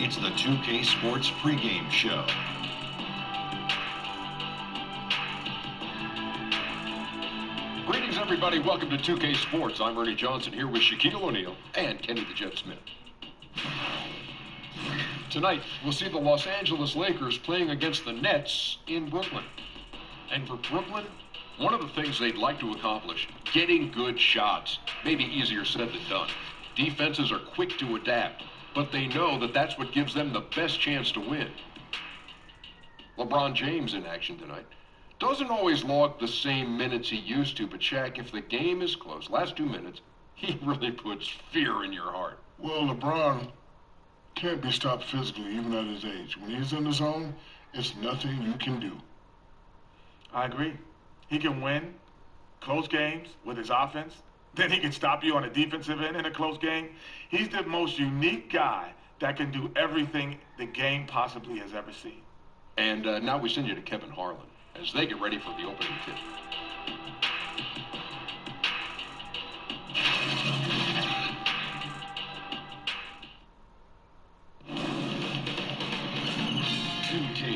It's the 2K Sports pregame show. Greetings, everybody. Welcome to 2K Sports. I'm Ernie Johnson here with Shaquille O'Neal and Kenny the Jet Smith. Tonight, we'll see the Los Angeles Lakers playing against the Nets in Brooklyn. And for Brooklyn, one of the things they'd like to accomplish, getting good shots. Maybe easier said than done. Defenses are quick to adapt, but they know that that's what gives them the best chance to win. LeBron James in action tonight. Doesn't always log the same minutes he used to, but Shaq, if the game is close, last 2 minutes, he really puts fear in your heart. Well, LeBron can't be stopped physically, even at his age. When he's in the zone, it's nothing you can do. I agree. He can win close games with his offense. Then he can stop you on a defensive end in a close game. He's the most unique guy that can do everything the game possibly has ever seen. And now we send you to Kevin Harlan as they get ready for the opening tip.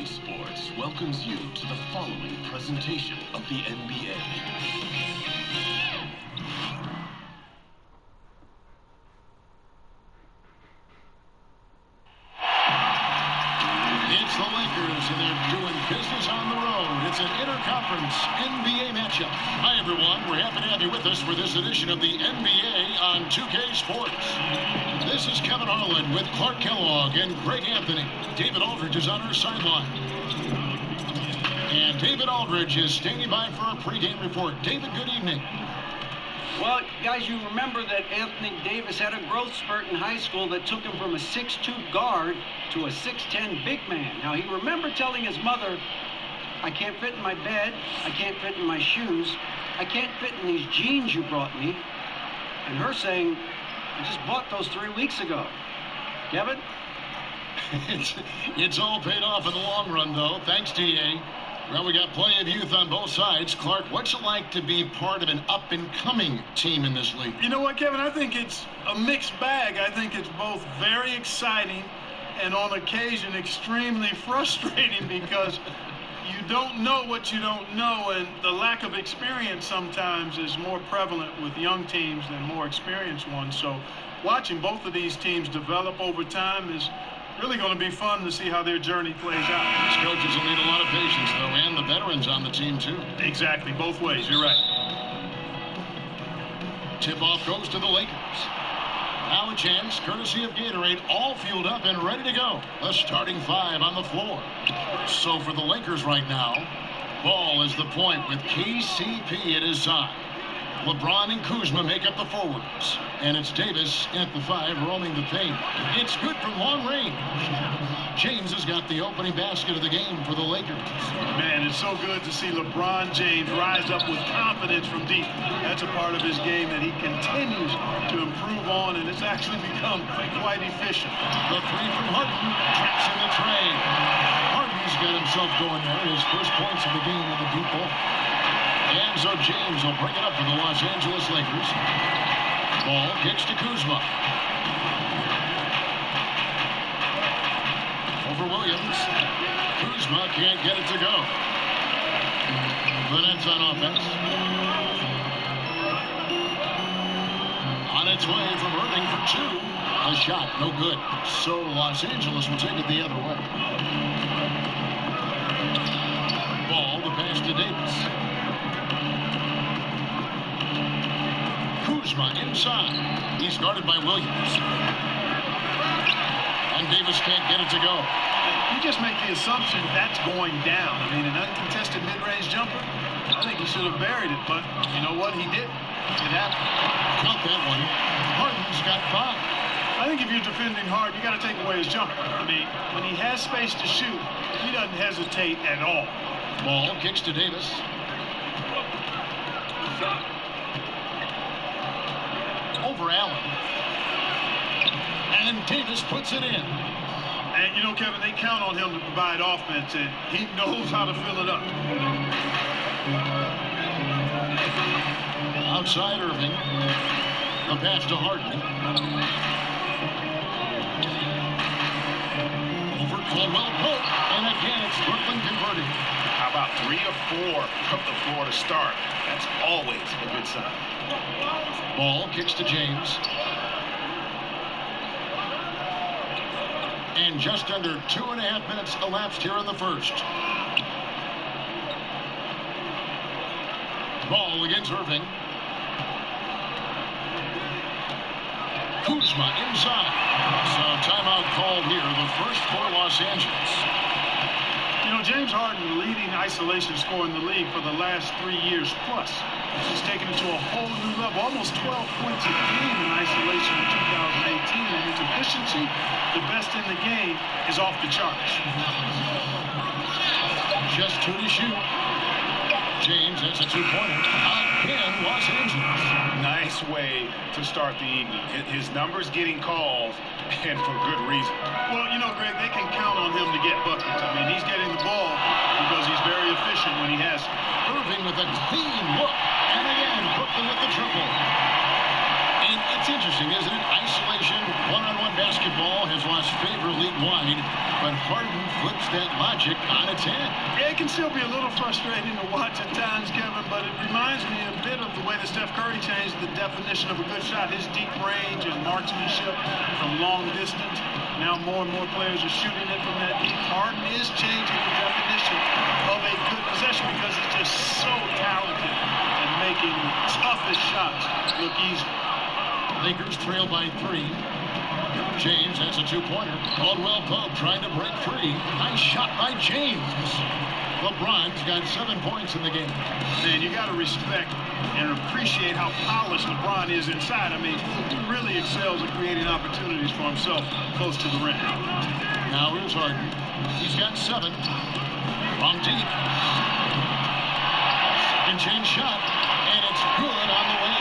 Sports welcomes you to the following presentation of the NBA. It's the Lakers, and they're doing business on the road. It's an interconference NBA matchup. Hi, everyone. We're happy to have you with us for this edition of the NBA on 2K Sports. This is Kevin Harlan with Clark Kellogg and Greg Anthony. David Aldridge is on our sideline. And David Aldridge is standing by for a pregame report. David, good evening. Well, guys, you remember that Anthony Davis had a growth spurt in high school that took him from a 6'2" guard to a 6'10" big man. Now, he remembered telling his mother, I can't fit in my bed, I can't fit in my shoes, I can't fit in these jeans you brought me. And her saying, I just bought those 3 weeks ago. Kevin? It's all paid off in the long run, though. Thanks, DA. Well, we got plenty of youth on both sides. Clark, what's it like to be part of an up-and-coming team in this league? You know what, Kevin? I think it's a mixed bag. I think it's both very exciting and on occasion extremely frustrating because you don't know what you don't know, and the lack of experience sometimes is more prevalent with young teams than more experienced ones. So watching both of these teams develop over time is really going to be fun to see how their journey plays out. These coaches will need a lot of patience, though, and the veterans on the team, too. Exactly, both ways. You're right. Tip-off goes to the Lakers. Now a chance, courtesy of Gatorade, all fueled up and ready to go. The starting five on the floor. So for the Lakers right now, Ball is the point with KCP at his side. LeBron and Kuzma make up the forwards. And it's Davis at the five, roaming the paint. It's good from long range. James has got the opening basket of the game for the Lakers. Man, it's so good to see LeBron James rise up with confidence from deep. That's a part of his game that he continues to improve on, and it's actually become quite efficient. The three from Harden, traps in the tray. Harden's got himself going there. His first points of the game with the deep ball. And so James will bring it up for the Los Angeles Lakers. Ball kicks to Kuzma. Over Williams. Kuzma can't get it to go. The Nets on offense. On its way from Irving for two. A shot, no good. So Los Angeles will take it the other way. Ball, the pass to Davis. Kuzma inside. He's guarded by Williams. And Davis can't get it to go. You just make the assumption that's going down. I mean, an uncontested mid-range jumper, I think he should have buried it, but you know what? He didn't. It happened. Count that one. Harden's got five. I think if you're defending hard, you got to take away his jumper. I mean, when he has space to shoot, he doesn't hesitate at all. Ball kicks to Davis. Over Allen. And Davis puts it in. And, you know, Kevin, they count on him to provide offense, and he knows how to fill it up. Outside Irving. The pass to Harden. Caldwell Pope, and again it's Brooklyn converting. How about 3 of 4 from the floor to start? That's always a good sign. Ball kicks to James. And just under 2.5 minutes elapsed here in the first. Ball against Irving. Kuzma inside. So timeout called here, the first for Los Angeles. You know, James Harden, leading isolation scorer in the league for the last 3 years plus. He's taken it to a whole new level, almost 12 points a game in isolation in 2018. And his efficiency, the best in the game, is off the charts. Just 2 to shoot. James has a 2-pointer. Again, Los Angeles. Nice way to start the evening. His numbers getting called, and for good reason. Well, you know, Greg, they can count on him to get buckets. I mean, he's getting the ball because he's very efficient when he has it. Irving with a clean look. And again, Brooklyn with the triple. And it's interesting, isn't it? Isolation, one-on-one basketball has lost favor league-wide, but Harden flips that logic on its head. Yeah, it can still be a little frustrating to watch at times, Kevin, but it reminds me a bit of the way that Steph Curry changed the definition of a good shot, his deep range and marksmanship from long distance. Now more and more players are shooting it from that deep. Harden is changing the definition of a good possession because he's just so talented at making the toughest shots look easy. Lakers trail by 3. James has a 2-pointer. Caldwell Pope trying to break free. Nice shot by James. LeBron's got 7 points in the game. Man, you got to respect and appreciate how polished LeBron is inside. I mean, he really excels at creating opportunities for himself close to the rim. Now here's Harden. He's got 7 from deep. Second chance shot, and it's good on the way.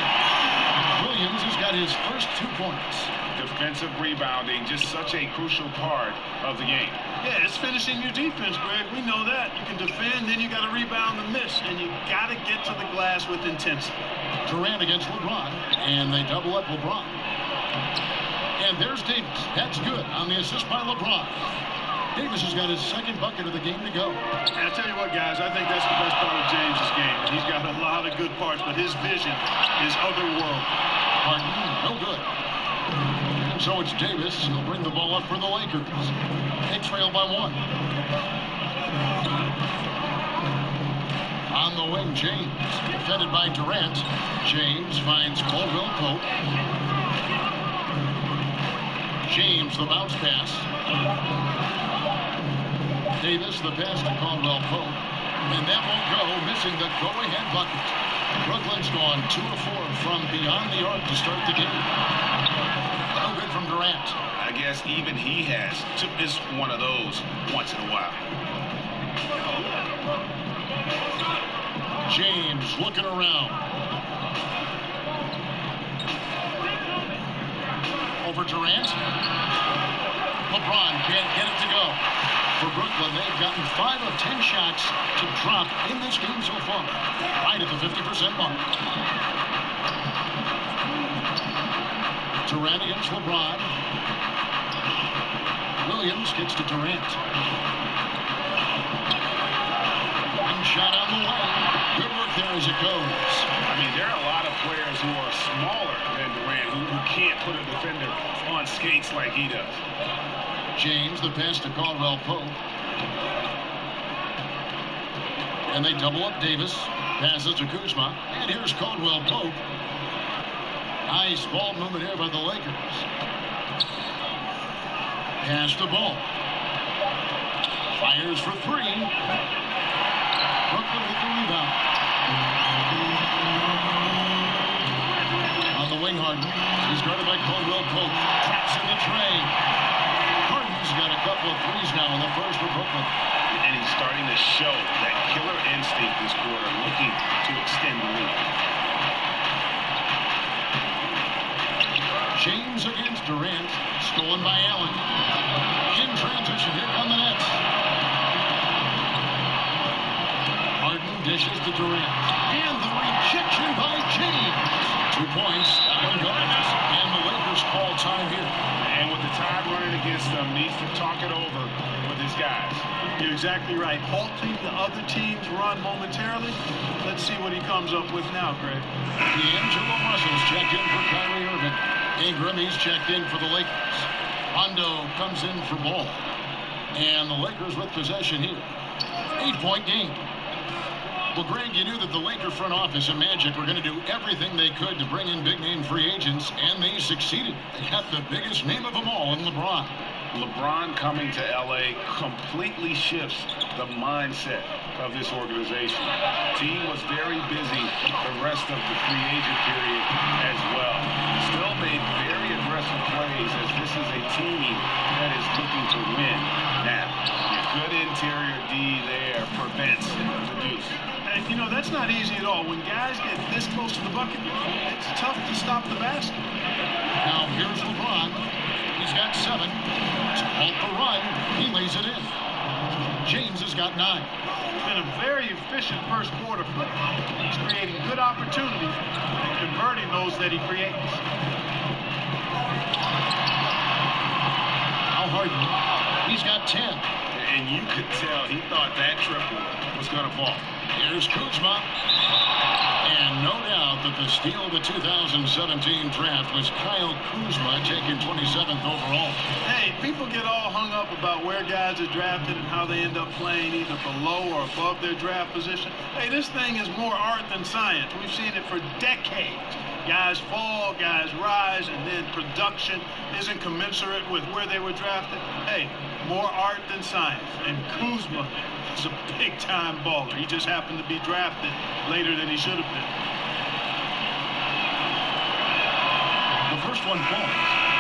Williams has got his first 2 points. Defensive rebounding, just such a crucial part of the game. Yeah, it's finishing your defense, Greg. We know that. You can defend, then you got to rebound the miss, and you got to get to the glass with intensity. Durant against LeBron, and they double up LeBron. And there's Davis. That's good on the assist by LeBron. Davis has got his second bucket of the game to go. And I tell you what, guys, I think that's the best part of James' game. He's got a lot of good parts, but his vision is otherworldly. Harden, no good. And so it's Davis. He'll bring the ball up for the Lakers. They trail by 1. On the wing, James. Defended by Durant. James finds Caldwell Pope. James, the bounce pass. Davis, the pass to Caldwell Pope. And that won't go, missing the go-ahead bucket. Brooklyn's gone 2 of 4 from beyond the arc to start the game. No good from Durant. I guess even he has to miss one of those once in a while. James looking around. Over Durant. LeBron can't get it to go. For Brooklyn, they've gotten 5 of 10 shots to drop in this game so far. Right at the 50% mark. Durant against LeBron. Williams gets to Durant. One shot on the way. Good work there as it goes. I mean, there are a lot of players who are smaller than Durant who can't put a defender on skates like he does. James, the pass to Caldwell Pope. And they double up Davis. Passes to Kuzma. And here's Caldwell Pope. Nice ball movement here by the Lakers. Pass the ball. Fires for 3. Brooklyn with the rebound. On the wing, Harden. He's guarded by Caldwell Pope. Traps in the tray. Harden's got a couple of threes now in the first for Brooklyn. And he's starting to show that killer instinct this quarter, looking to extend the lead. James against Durant. Stolen by Allen. In transition, here come the Nets. Harden dishes to Durant. And the rejection by James. 2 points. That one goes. And the Lakers call time here. And with the time not running against them. Needs to talk it over with his guys. You're exactly right. Halting the other team's run momentarily. Let's see what he comes up with now, Greg. D'Angelo Russell's checked in for Kyrie Irving. Ingram, he's checked in for the Lakers. Rondo comes in for Ball. And the Lakers with possession here. 8-point game. Well, Greg, you knew that the Laker front office and Magic were going to do everything they could to bring in big-name free agents, and they succeeded. They got the biggest name of them all in LeBron. LeBron coming to L.A. completely shifts the mindset of this organization. Team was very busy the rest of the free agent period as well. Still made very aggressive plays as this is a team that is looking to win. Now, your good interior D there prevents the deuce. And, you know, that's not easy at all. When guys get this close to the bucket, it's tough to stop the basket. Now, here's LeBron. He's got 7. To halt the run, he lays it in. James has got 9. It's been a very efficient first quarter for him. He's creating good opportunities and converting those that he creates. Now Harden, he's got 10. And you could tell he thought that triple was going to fall. Here's Kuzma. And no doubt that the steal of the 2017 draft was Kyle Kuzma, taken 27th overall. Hey, people get all hung up about where guys are drafted and how they end up playing either below or above their draft position. Hey, this thing is more art than science. We've seen it for decades. Guys fall, guys rise, and then production isn't commensurate with where they were drafted. Hey, more art than science. And Kuzma is a big-time baller. He just happened to be drafted later than he should have been. The first one falls.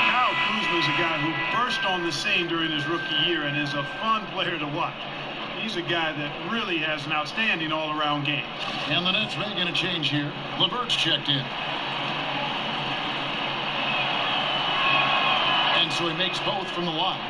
Kyle Kuzma is a guy who burst on the scene during his rookie year and is a fun player to watch. He's a guy that really has an outstanding all-around game. And the Nets making a change here. LeVert's checked in. And so he makes both from the line.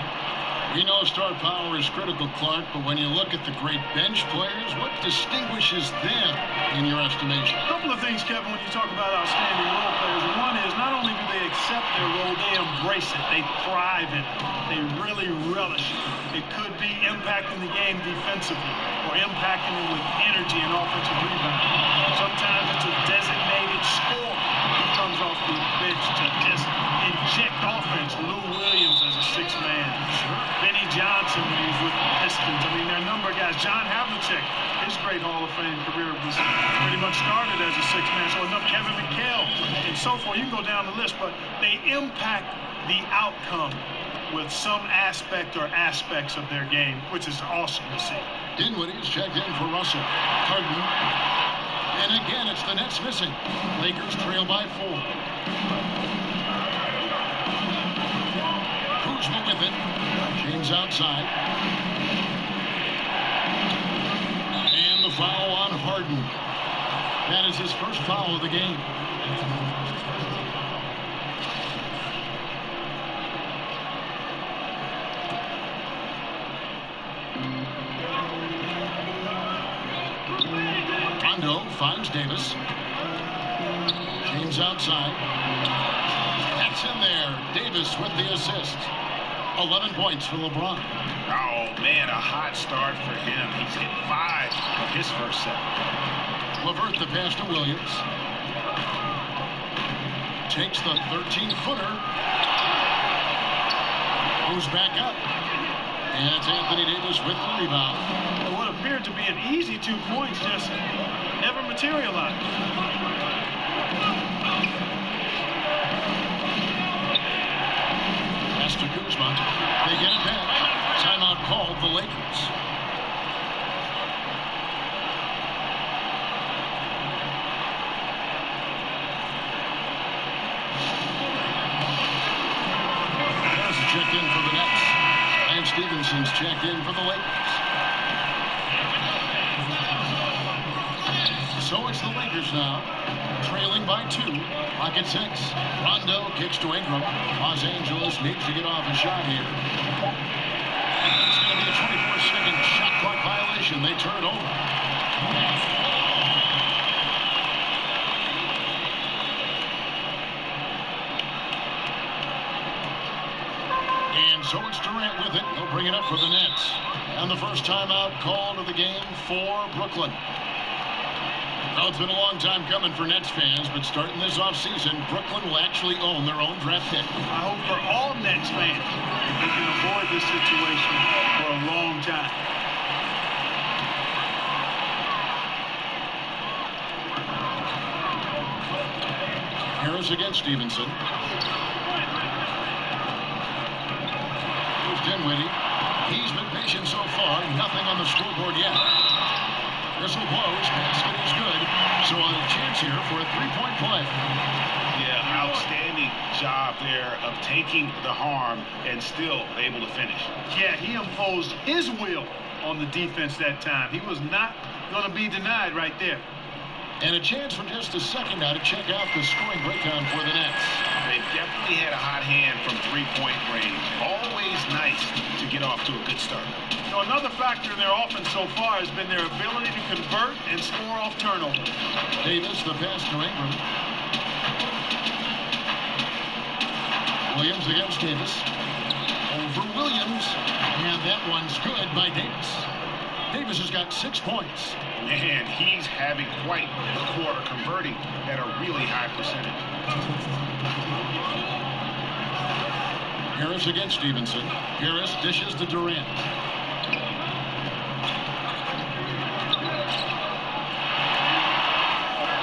We know star power is critical, Clark, but when you look at the great bench players, what distinguishes them in your estimation? A couple of things, Kevin, when you talk about outstanding role players. One is not only do they accept their role, they embrace it. They thrive in it. They really relish it. It could be impacting the game defensively or impacting it with energy and offensive rebounding. Sometimes it's a designated scorer who comes off the bench to just inject offense. Lou Williams as a sixth man. Benny Johnson when he was with the Pistons. I mean, there are a number of guys. John Havlicek, his great Hall of Fame career was pretty much started as a sixth man. So enough Kevin McHale and so forth. You can go down the list, but they impact the outcome with some aspect or aspects of their game, which is awesome to see. Dinwiddie's checked in for Russell. Harden. And again, it's the Nets missing. Lakers trail by 4. Kuzma with it. James outside. And the foul on Harden. That is his first foul of the game. Rondo finds Davis. James outside. That's in there. Davis with the assist. 11 points for LeBron. Oh, man, a hot start for him. He's hit 5 of his first 7. LeVert the pass to Williams. Takes the 13-footer. Goes back up. And it's Anthony Davis with the rebound. What appeared to be an easy 2 points just never materialized. Pass to Kuzma. They get it back. Timeout called the Lakers. There's a check in for the Nets. And Stevenson's checked in for the Lakers. So it's the Lakers now, trailing by 2. Clock at 6. Rondo kicks to Ingram. Los Angeles needs to get off a shot here. It's going to be a 24-second shot clock violation. They turn it over. with it. He'll bring it up for the Nets. And the first timeout called of the game for Brooklyn. Well, it's been a long time coming for Nets fans, but starting this offseason, Brooklyn will actually own their own draft pick. I hope for all Nets fans they can avoid this situation for a long time. Harris against Stevenson. Here's Dinwiddie. He's been patient so far. Nothing on the scoreboard yet. Whistle blows. Basket is good. So a chance here for a three-point play. Yeah, outstanding job there of taking the harm and still able to finish. Yeah, he imposed his will on the defense that time. He was not going to be denied right there. And a chance for just a second now to check out the scoring breakdown for the Nets. They definitely had a hot hand from three-point range. Always nice to get off to a good start. You know, another factor in their offense so far has been their ability to convert and score off turnovers. Davis, the pass to Ingram. Williams against Davis. Over Williams. And that one's good by Davis. Davis has got 6 points. Man, he's having quite the quarter, converting at a really high percentage. Harris against Stevenson. Harris dishes to Durant.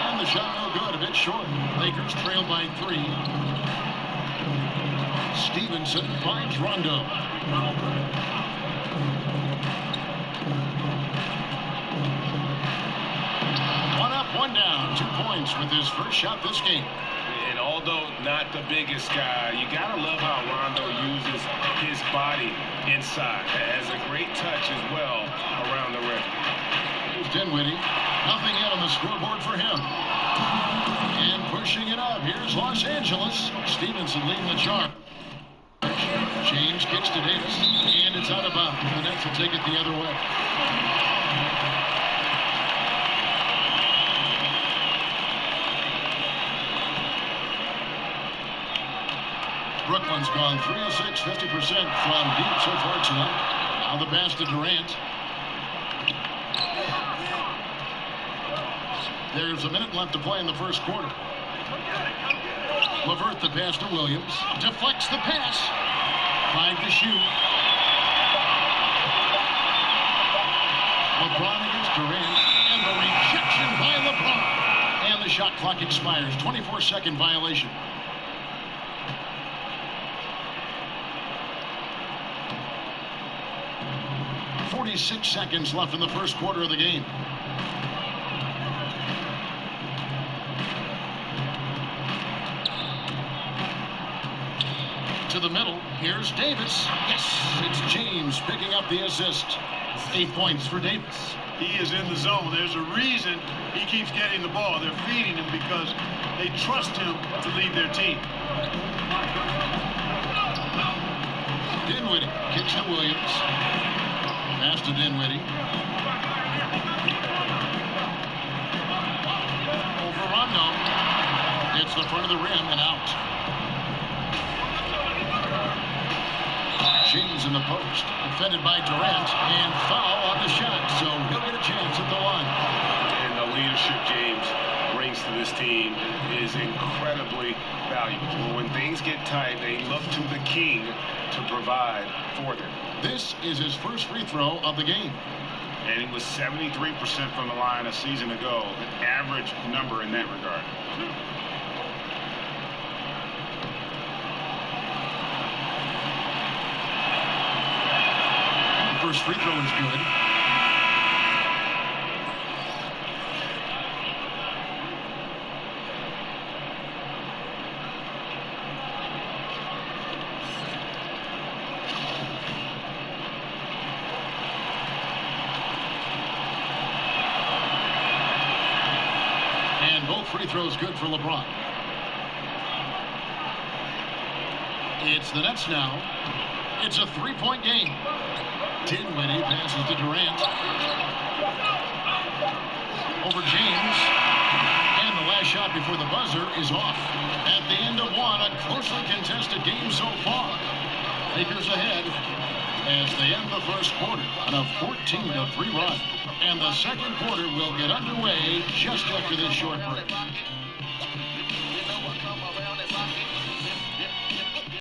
And the shot no good, a bit short. Lakers trail by 3. Stevenson finds Rondo. One down, 2 points with his first shot this game. And although not the biggest guy, you gotta love how Rondo uses his body inside. Has a great touch as well around the rim. Here's Dinwiddie. Nothing yet on the scoreboard for him. And pushing it up, here's Los Angeles. Stevenson leading the charge. James kicks to Davis, and it's out of bounds. The Nets will take it the other way. Brooklyn's gone 3 of 6, 50% from deep so far tonight. Now the pass to Durant. There's a minute left to play in the first quarter. LeVert the pass to Williams. Deflects the pass. 5 to shoot. LeBron against Durant. And the rejection by LeBron. And the shot clock expires. 24-second violation. 46 seconds left in the first quarter of the game. To the middle. Here's Davis. Yes, it's James picking up the assist. 8 points for Davis. He is in the zone. There's a reason he keeps getting the ball. They're feeding him because they trust him to lead their team. Dinwiddie kicks to Williams. Pass to Dinwiddie. Over Rondo. Hits the front of the rim and out. James in the post. Defended by Durant. And foul on the shot. So he'll get a chance at the line. And the leadership James brings to this team is incredibly valuable. When things get tight, they look to the king to provide for them. This is his first free throw of the game. And he was 73% from the line a season ago, an average number in that regard. The first free throw is good. Free throws good for LeBron. It's the Nets now. It's a 3-point game. Dinwiddie passes to Durant. Over James. And the last shot before the buzzer is off. At the end of one, a closely contested game so far. Lakers ahead as they end the first quarter on a 14-3 run. And the second quarter will get underway just after this short break.